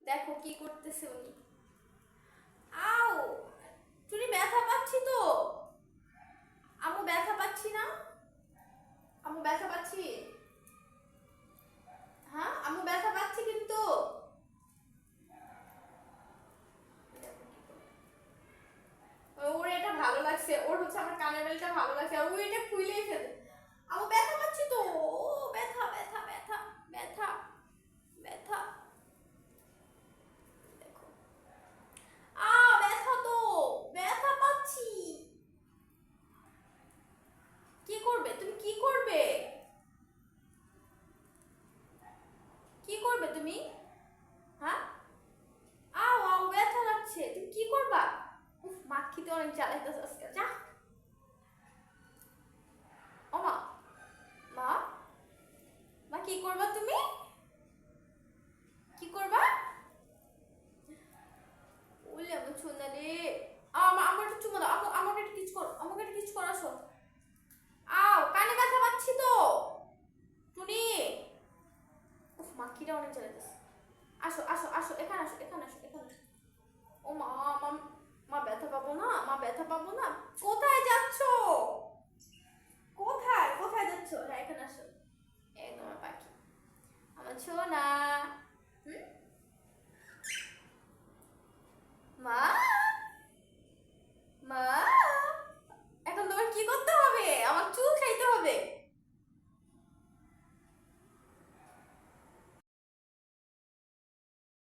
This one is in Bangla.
দেখো কি করতেছে উনি। আও, চুরি ব্যথা পাচ্ছি তো। আমু ব্যথা পাচ্ছি না। আমু ব্যথা পাচ্ছি। হ্যাঁ আমু ব্যথা পাচ্ছি কিন্তু। ওর এটা ভালো লাগছে, ওর হচ্ছে আমার কানের বেলটা ভালো লাগছে, আর ও এটা খুইলেই ফেলে। আমু ব্যথা পাচ্ছি তো। ও ব্যথা ব্যথা ব্যথা ব্যথা ব্যথা। দেখো, ব্যথা তো, ব্যথা পাচ্ছি। কি করবে তুমি, কি করবে? কি করবে তুমি? হ্যাঁ, আও আও ব্যথা লাগছে, তুমি কি করবা? উফ, মাখিতে অনেক জ্বালাইতেছে আজকে, যা। ও মা, মা, মা কি করবা তুমি? কি করবা? ওলে আমার সোনা রে। আমার একটু চুমা দাও, আমাকে একটু কিচ করো, আমাকে একটু কিচ করো, আসো। আও, কানে ব্যথা পাচ্ছি তো। টুনি, উফ, মাখিটা অনেক জ্বালাইতেছে। আসো আসো আসো, এখানে আসো, এখানে আসো, এখানে আসো। ও মা, মা, মা ব্যথা পাবো না, মা ব্যথা পাবো না। কোথায়